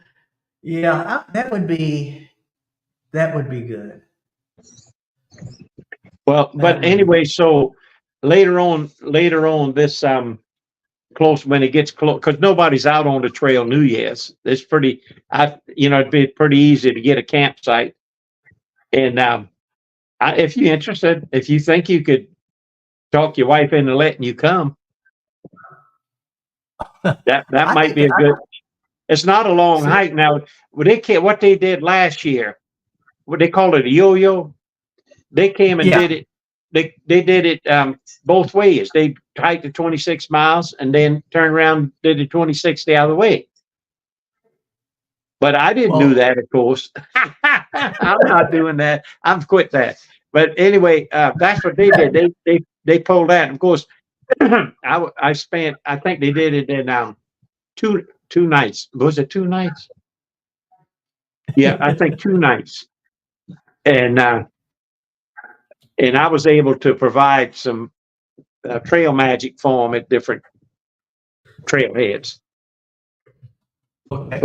S1: Yeah, that would be good.
S2: Well, but anyway, so later on this close, when it gets close, because nobody's out on the trail New Year's. It's pretty, it'd be pretty easy to get a campsite. And if you're interested, if you think you could talk your wife into letting you come, that might be a good. It's not a long hike now. What they did last year, what they called it, a yo-yo. They came and did it. They did it both ways. They hiked the 26 miles and then turned around and did the 26 the other way. But I didn't do that, of course. I'm not doing that. I've quit that. But anyway, that's what they did. They pulled that. And of course, I think they did it in two nights. Was it 2 nights? Yeah, I think 2 nights. And I was able to provide some trail magic for them at different trailheads.
S1: Okay.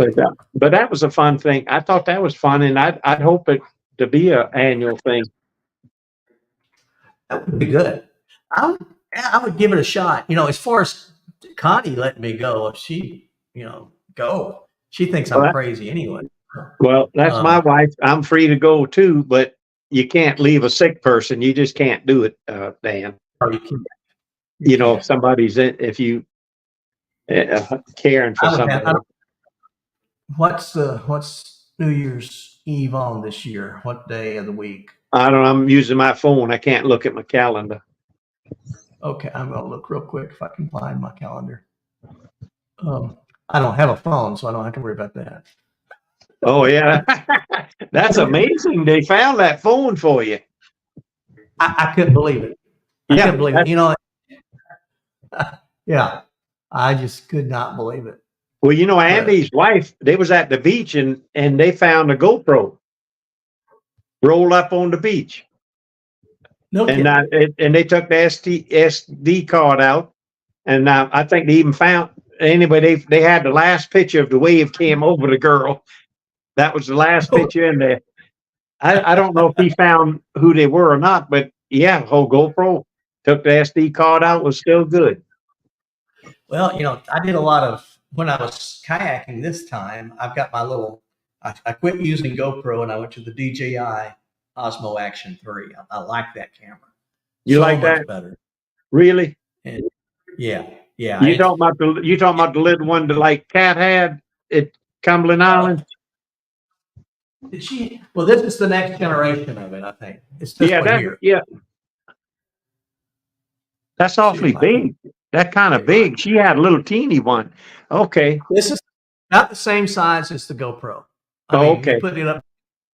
S2: But that was a fun thing. I thought that was fun, and I'd hope it to be an annual thing.
S1: That would be good. I would give it a shot. You know, as far as Connie letting me go, if she, go, she thinks I'm crazy anyway. Well,
S2: That's my wife. I'm free to go too, but you can't leave a sick person. You just can't do it, Dan.
S1: or you can,
S2: If somebody's if you caring for
S1: I would
S2: somebody.
S1: what's New Year's Eve on this year? What day of the week?
S2: I don't know. I'm using my phone. I can't look at my calendar.
S1: Okay, I'm gonna look real quick if I can find my calendar. I don't have a phone, so I don't have to worry about that.
S2: Oh yeah, that's amazing. They found that phone for you.
S1: I couldn't believe it. I
S2: Yeah,
S1: couldn't believe it. You know, yeah, I just could not believe it.
S2: well, you know, Andy's wife, they was at the beach and they found a GoPro rolled up on the beach.
S1: No
S2: And
S1: kidding.
S2: and they took the SD card out, and I think they even found anyway. They had the last picture of the wave came over the girl. That was the last picture in there. I don't know if he found who they were or not, but yeah, whole GoPro took the SD card out, was still good.
S1: Well, you know, I did a lot of when I was kayaking this time. I've got my little. I quit using GoPro and I went to the DJI Osmo Action 3. I like that camera.
S2: You
S1: So
S2: like
S1: much
S2: that?
S1: better.
S2: Really?
S1: And yeah, yeah.
S2: You talking about the little one that like Cat had at Cumberland Island?
S1: Did she? Well, this is the next generation of it. I think it's this
S2: Yeah,
S1: one here.
S2: yeah. That's awfully big. That kind of big. She had a little teeny one. Okay.
S1: This is not the same size as the GoPro. I
S2: Oh,
S1: mean,
S2: okay.
S1: you put it up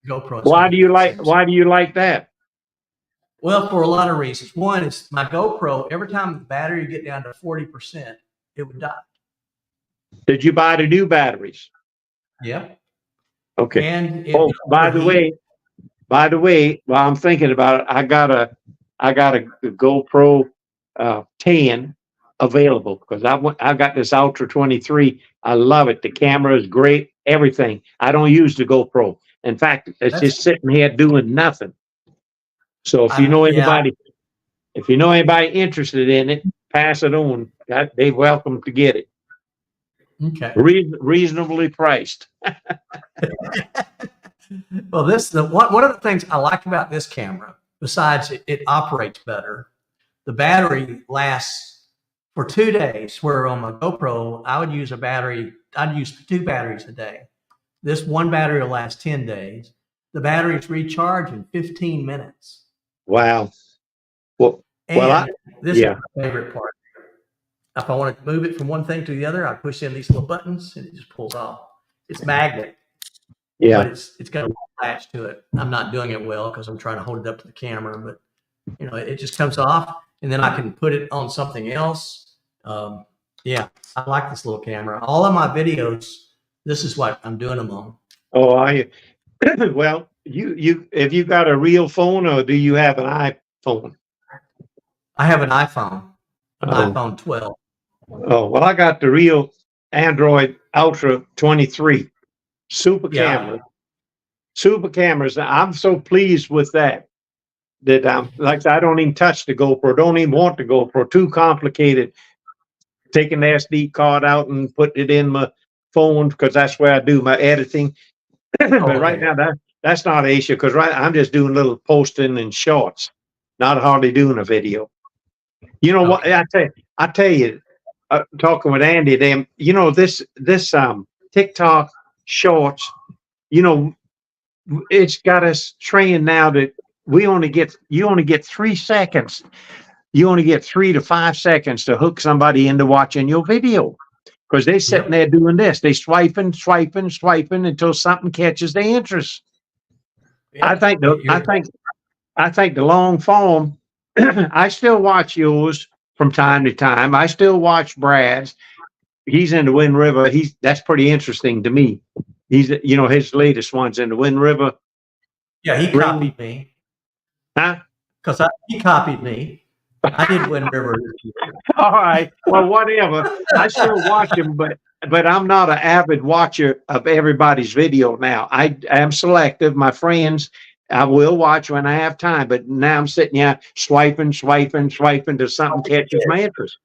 S1: GoPro. it's
S2: Why
S1: gonna
S2: do
S1: be
S2: you
S1: the
S2: like
S1: same
S2: why do you like that?
S1: Well, for a lot of reasons. One is my GoPro, every time the battery would get down to 40%, it would die.
S2: Did you buy the new batteries?
S1: Yep.
S2: Okay.
S1: And
S2: Oh, by the way, while I'm thinking about it, I got a GoPro 10 available because I got this Ultra 23. I love it. The camera is great. Everything. I don't use the GoPro. In fact, it's just sitting here doing nothing. So if you know anybody, interested in it, pass it on. They're welcome to get it.
S1: okay.
S2: Reasonably priced.
S1: Well, one of the things I like about this camera, besides it operates better, the battery lasts for 2 days. Where on my GoPro, I'd use 2 batteries a day. This one battery will last 10 days. The batteries recharge in 15 minutes.
S2: Wow. Well,
S1: And this
S2: yeah.
S1: is my favorite part. If I want to move it from one thing to the other, I push in these little buttons and it just pulls off. It's magnet,
S2: Yeah.
S1: but it's got a latch to it. I'm not doing it well because I'm trying to hold it up to the camera, but you know, it just comes off and then I can put it on something else. Yeah, I like this little camera. All of my videos, this is what I'm doing them on.
S2: Oh, well, have you got a real phone or do you have an iPhone?
S1: I have an iPhone,
S2: Oh.
S1: iPhone 12.
S2: Oh, well, I got the real Android Ultra 23. Super
S1: Yeah.
S2: camera. Super cameras. I'm so pleased with that like I don't even touch the GoPro. Don't even want the GoPro. Too complicated. Taking the SD card out and putting it in my phone because that's where I do my editing. But right now that's not an issue because I'm just doing little posting and shorts, not hardly doing a video. You know what? I tell you, talking with Andy, you know, this TikTok shorts, you know, it's got us trained now that you only get 3 seconds. You only get 3 to 5 seconds to hook somebody into watching your video because they're sitting there doing this. They swiping until something catches their interest. Yeah, I think the long form. I still watch yours from time to time. I still watch Brad's. He's in the Wind River. That's pretty interesting to me. He's, you know, his latest one's in the Wind River.
S1: Yeah, he copied me.
S2: Huh?
S1: Because he copied me. I did Wind River.
S2: All right. Well, whatever. I still watch him, but I'm not an avid watcher of everybody's video now. I am selective. My friends, I will watch when I have time, but now I'm sitting here swiping till something catches my interest.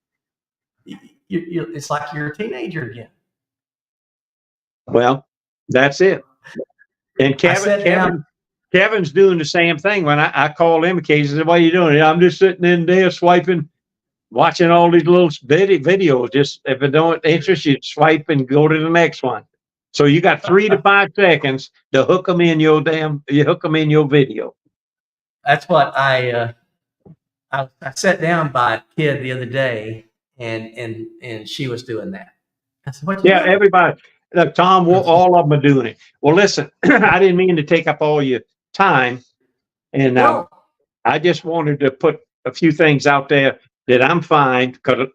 S1: It's like you're a teenager again.
S2: Well, that's it. And Kevin's doing the same thing. When I call him occasionally, what are you doing? I'm just sitting in there swiping, watching all these little videos. Just if it don't interest you, swipe and go to the next one. So you got 3 to 5 seconds to hook them in your video.
S1: That's what I I sat down by a kid the other day, and she was doing that. I said, "What you
S2: Yeah,
S1: doing?"
S2: everybody. Look, Tom, all of them are doing it. Well, listen, I didn't mean to take up all your time, and
S1: No,
S2: I just wanted to put a few things out there that I'm fine because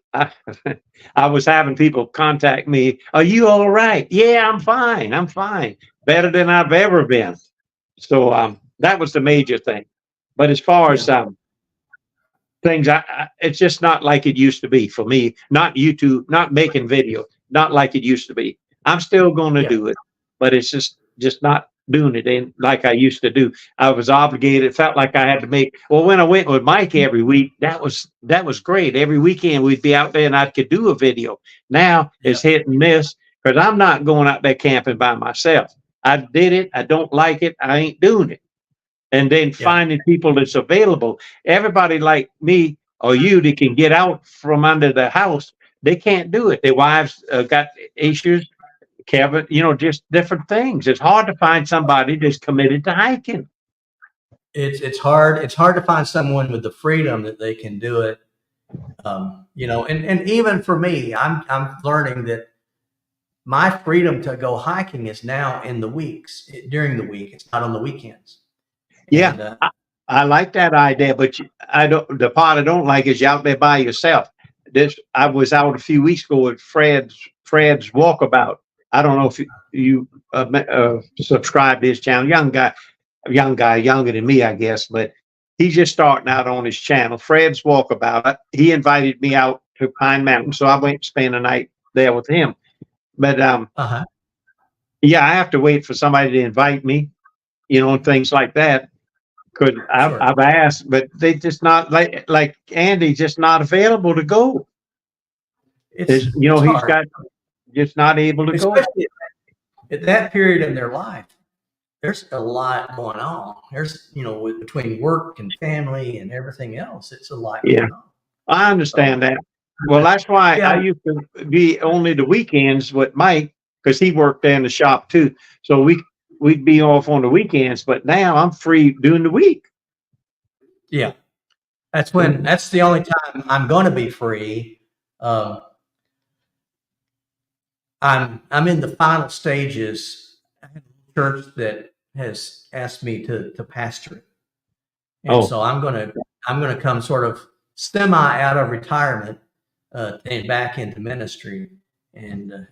S2: I was having people contact me. Are you all right? Yeah, I'm fine. I'm fine. Better than I've ever been. So that was the major thing. But as far as
S1: yeah,
S2: things, it's just not like it used to be for me. Not YouTube, not making video, not like it used to be. I'm still going to
S1: yeah,
S2: do it, but it's just not doing it in like I used to do. I was obligated. It felt like I had to make. Well, when I went with Mike every week, that was great. Every weekend we'd be out there and I could do a video. Now
S1: yeah,
S2: it's hit and miss because I'm not going out there camping by myself. I did it. I don't like it. I ain't doing it. And then
S1: yeah.
S2: finding people that's available. Everybody like me or you that can get out from under the house, they can't do it. Their wives got issues, Kevin, just different things. It's hard to find somebody that's committed to hiking.
S1: It's hard. It's hard to find someone with the freedom that they can do it. And even for me, I'm learning that my freedom to go hiking is now in the weeks during the week. It's not on the weekends.
S2: Yeah,
S1: And
S2: I like that idea, but I don't. The part I don't like is you out there by yourself. I was out a few weeks ago with Fred's Walkabout. I don't know if you subscribe to his channel. Young guy, younger than me, I guess, but he's just starting out on his channel. Fred's Walkabout. He invited me out to Pine Mountain, so I went to spend the night there with him. But yeah, I have to wait for somebody to invite me, and things like that. Because
S1: sure.
S2: I've asked, but they just not like Andy, just not available to go.
S1: It's
S2: He's
S1: hard,
S2: got just not able to go.
S1: especially at that period in their life. There's a lot going on. There's between work and family and everything else, it's a lot
S2: Yeah,
S1: going on.
S2: I understand that. Well, that's why
S1: Yeah.
S2: I used to be only the weekends with Mike because he worked in the shop too. So we'd be off on the weekends, but now I'm free during the week.
S1: Yeah, that's the only time I'm going to be free. I'm in the final stages. I have a church that has asked me to pastor it, and so I'm gonna come sort of semi out of retirement and back into ministry and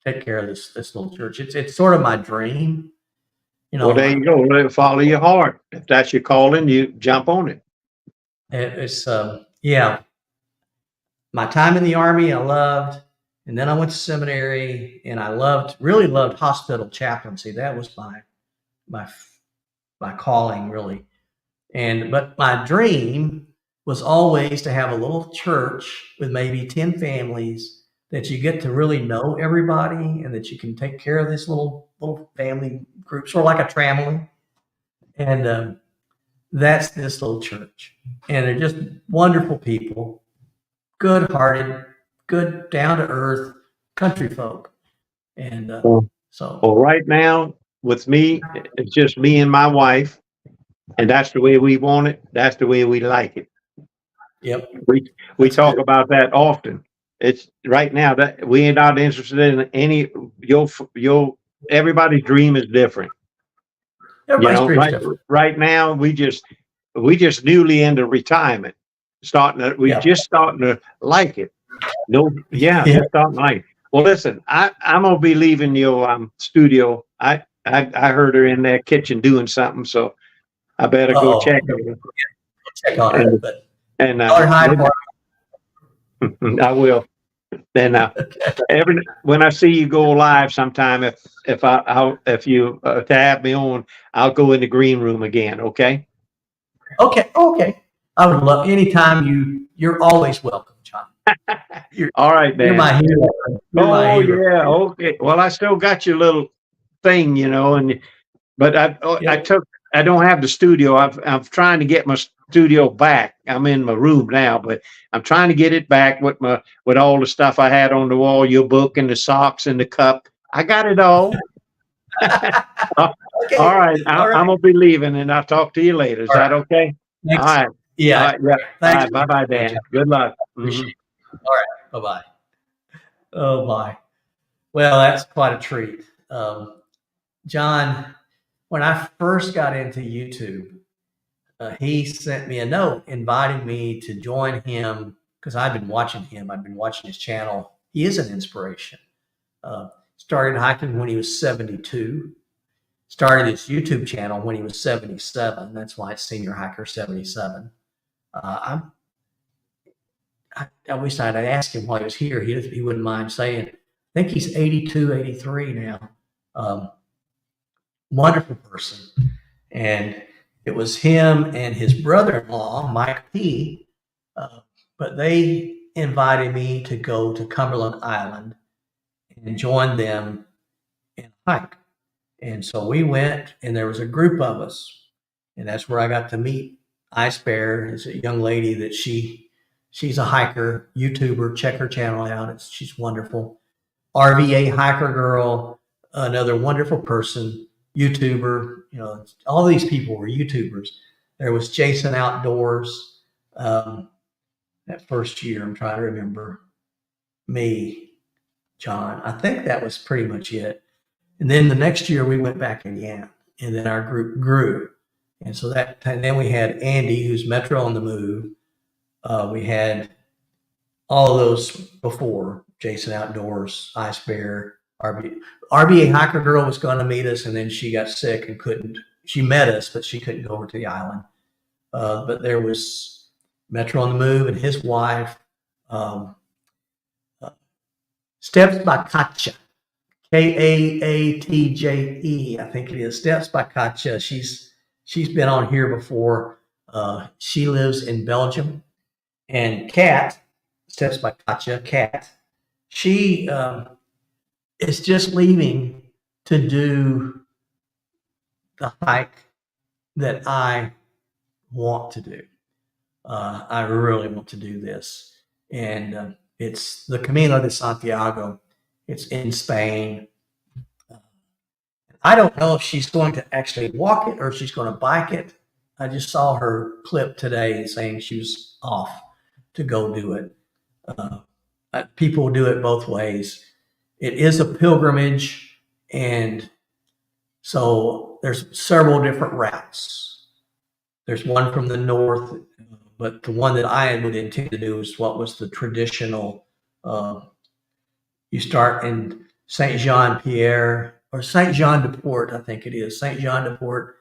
S1: take care of this little church. It's sort of my dream,
S2: Well, there you go. Let it follow your heart. If that's your calling, you jump on it.
S1: It's yeah. My time in the Army, I loved, and then I went to seminary, and I really loved hospital chaplaincy. That was my calling, really. But my dream was always to have a little church with maybe 10 families that you get to really know everybody, and that you can take care of this little family group, sort of like a family. And that's this little church, and they're just wonderful people, good-hearted, good, down-to-earth country folk. And so,
S2: Well, right now with me, it's just me and my wife, and that's the way we want it. That's the way we like it.
S1: yep,
S2: We
S1: That's
S2: talk
S1: good.
S2: about that often. It's right now that we ain't not interested in any your everybody's dream is different.
S1: Everybody's dream's different.
S2: Right now we just newly into retirement, we
S1: Yeah.
S2: just starting to like it. No, yeah,
S1: Yeah.
S2: just starting to like it. Well, listen, I'm gonna be leaving your studio. I heard her in their kitchen doing something, so I better go
S1: Uh-oh.
S2: check her.
S1: Check on it, but
S2: And
S1: tell her hi for
S2: I will. Then when I see you go live sometime, if you tab me on, I'll go in the green room again. Okay.
S1: Okay. I would love anytime you're always welcome, John.
S2: All right, man.
S1: You're my hero. You're my hero.
S2: Yeah. Okay. Well, I still got your little thing, but I don't have the studio. I'm trying to get my studio back. I'm in my room now, but I'm trying to get it back with all the stuff I had on the wall, your book and the socks and the cup. I got it all.
S1: Okay.
S2: All right.
S1: All right.
S2: I'm gonna be leaving, and I'll talk to you later. Is that okay?
S1: Thanks.
S2: All right.
S1: Yeah.
S2: Yeah. All
S1: Thanks.
S2: right. Bye bye, Dan. Good luck.
S1: Appreciate
S2: Mhm.
S1: it. All right. Bye bye. Oh my. Well, that's quite a treat. John, when I first got into YouTube, he sent me a note inviting me to join him because I've been watching him. I've been watching his channel. He is an inspiration. Started hiking when he was 72. Started his YouTube channel when he was 77. That's why it's Senior Hiker 77. I wish I'd asked him while he was here. He wouldn't mind saying. I think he's 82, 83 now. Wonderful person. And it was him and his brother-in-law, Mike P. But they invited me to go to Cumberland Island and join them in a hike. And so we went, and there was a group of us. And that's where I got to meet Ice Bear. It's a young lady that she's a hiker, YouTuber. Check her channel out. She's wonderful. RVA Hiker Girl, another wonderful person, YouTuber. You know, all these people were YouTubers. There was Jason Outdoors. That first year, I'm trying to remember. Me, John. I think that was pretty much it. And then the next year we went back again, and then our group grew. And so and then we had Andy, who's Metro on the Move. We had all of those before, Jason Outdoors, Ice Bear, RBA Hiker Girl was going to meet us, and then she got sick and couldn't. She met us, but she couldn't go over to the island. But there was Metro on the Move and his wife, Steps by Katja, Kaatje, I think it is. Steps by Katja. She's been on here before. She lives in Belgium. And Kat, Steps by Katja, Kat, she is just leaving to do the hike that I want to do. I really want to do this. And it's the Camino de Santiago. It's in Spain. I don't know if she's going to actually walk it or if she's going to bike it. I just saw her clip today saying she was off to go do it. People do it both ways. It is a pilgrimage, and so there's several different routes. There's one from the north, but the one that I would intend to do is what was the traditional. You start in Saint Jean Pierre or Saint Jean de Port, I think it is Saint Jean de Port,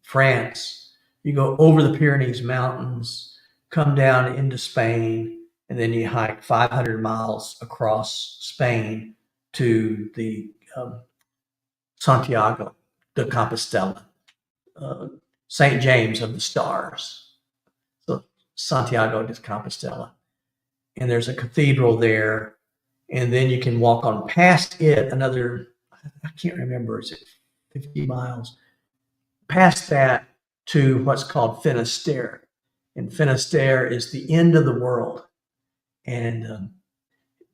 S1: France. You go over the Pyrenees Mountains, come down into Spain, and then you hike 500 miles across Spain to the Santiago de Compostela, St. James of the Stars. So Santiago de Compostela. And there's a cathedral there. And then you can walk on past it another, I can't remember, is it 50 miles? Past that to what's called Finisterre. And Finisterre is the end of the world. And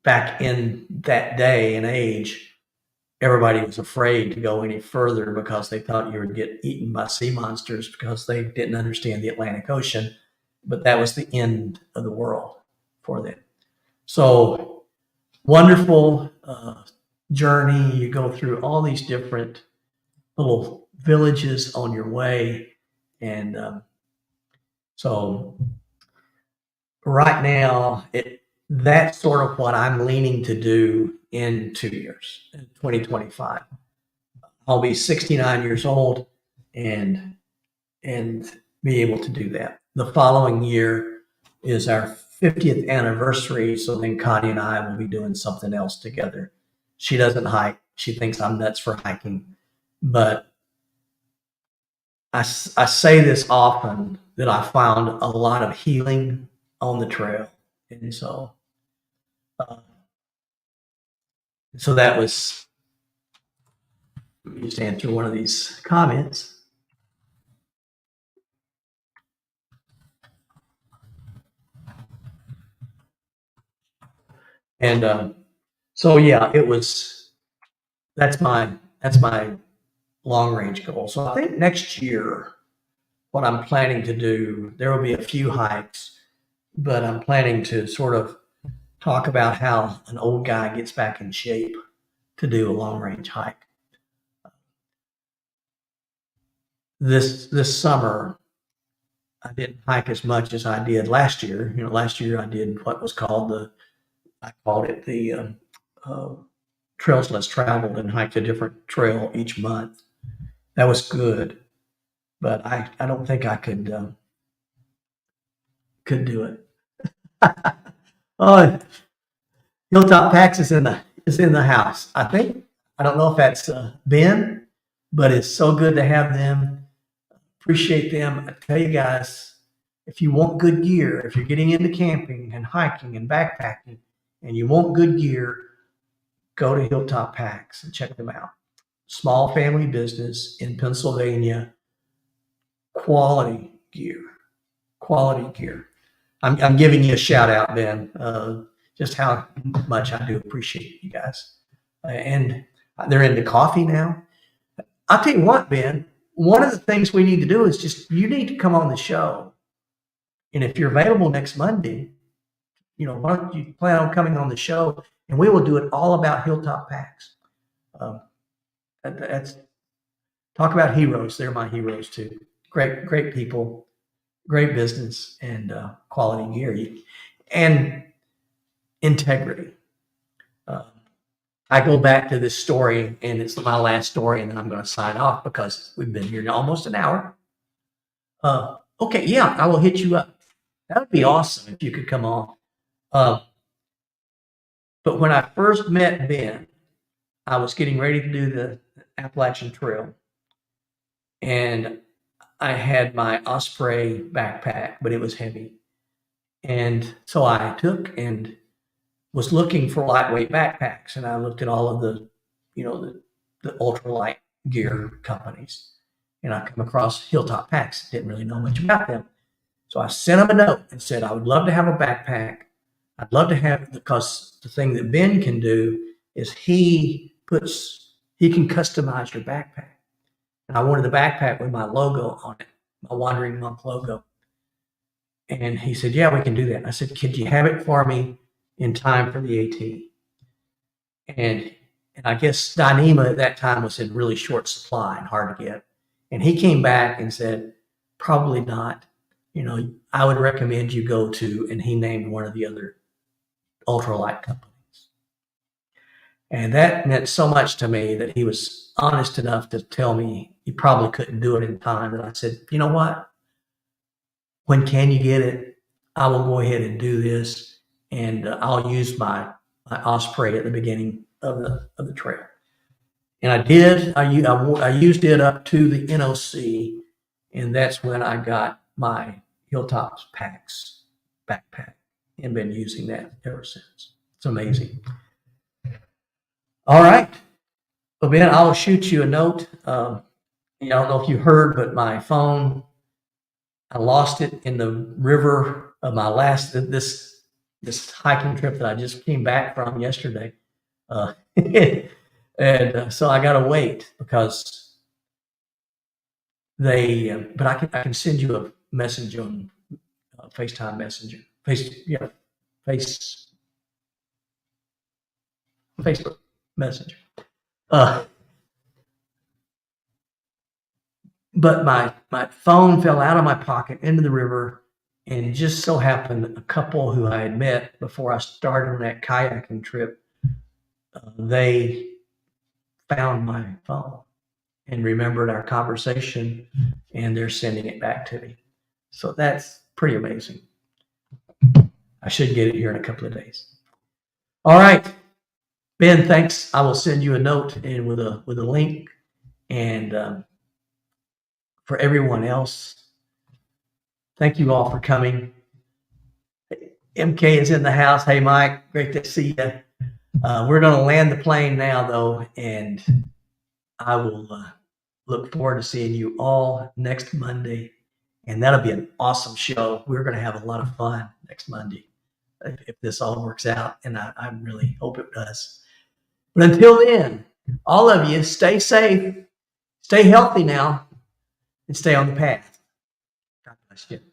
S1: back in that day and age, everybody was afraid to go any further because they thought you would get eaten by sea monsters because they didn't understand the Atlantic Ocean. But that was the end of the world for them. So wonderful journey. You go through all these different little villages on your way. And so right now, that's sort of what I'm leaning to do in 2 years, in 2025. I'll be 69 years old and be able to do that. The following year is our 50th anniversary, so then Connie and I will be doing something else together. She doesn't hike. She thinks I'm nuts for hiking. But I say this often that I found a lot of healing on the trail. And so that was, let me just answer one of these comments. And so yeah, that's my long range goal. So I think next year what I'm planning to do. There will be a few hikes, but I'm planning to sort of talk about how an old guy gets back in shape to do a long range hike. This summer, I didn't hike as much as I did last year. Last year I did what was called I called it the trails less traveled, and hiked a different trail each month. That was good, but I don't think I could do it. Oh, Hilltop Packs is in the house. I don't know if that's Ben, but it's so good to have them. Appreciate them. I tell you guys, if you want good gear, if you're getting into camping and hiking and backpacking, and you want good gear, go to Hilltop Packs and check them out. Small family business in Pennsylvania. Quality gear. Quality gear. I'm giving you a shout out, Ben. Just how much I do appreciate you guys. And they're into coffee now. I'll tell you what, Ben, one of the things we need to do is you need to come on the show. And if you're available next Monday, why don't you plan on coming on the show, and we will do it all about Hilltop Packs. That's talk about heroes. They're my heroes too. Great people, great business, and quality gear and integrity. I go back to this story, and it's my last story, and then I'm going to sign off because we've been here almost an hour. Okay, yeah, I will hit you up. That would be awesome if you could come on. But when I first met Ben, I was getting ready to do the Appalachian Trail, and I had my Osprey backpack, but it was heavy. And so I took and was looking for lightweight backpacks, and I looked at all of the ultralight gear companies, and I come across Hilltop Packs. Didn't really know much about them. So I sent them a note and said, I would love to have a backpack. I'd love to have, because the thing that Ben can do is he can customize your backpack. And I wanted the backpack with my logo on it, my Wandering Monk logo. And he said, yeah, we can do that. And I said, could you have it for me in time for the AT? And I guess Dyneema at that time was in really short supply and hard to get. And he came back and said, probably not. I would recommend you go to, and he named one of the other ultralight companies. And that meant so much to me that he was honest enough to tell me he probably couldn't do it in time. And I said, you know what? When can you get it? I will go ahead and do this, and I'll use my Osprey at the beginning of the trail. And I did. I used it up to the NOC, and that's when I got my Hilltop Packs backpack, and been using that ever since. It's amazing. All right. Well, Ben, I'll shoot you a note. I don't know if you heard, but my phone, I lost it in the river of my this hiking trip that I just came back from yesterday. And so I got to wait because but I can send you a message on FaceTime Messenger. Facebook Messenger. But my phone fell out of my pocket into the river, and it just so happened a couple who I had met before I started on that kayaking trip, they found my phone and remembered our conversation, and they're sending it back to me. So that's pretty amazing. I should get it here in a couple of days. All right, Ben, thanks. I will send you a note and with a link, and for everyone else, thank you all for coming. MK is in the house. Hey, Mike, great to see you. We're going to land the plane now, though, and I will look forward to seeing you all next Monday, and that'll be an awesome show. We're going to have a lot of fun next Monday if this all works out, and I really hope it does. But until then, all of you, stay safe, stay healthy now, and stay on the path. Bless you.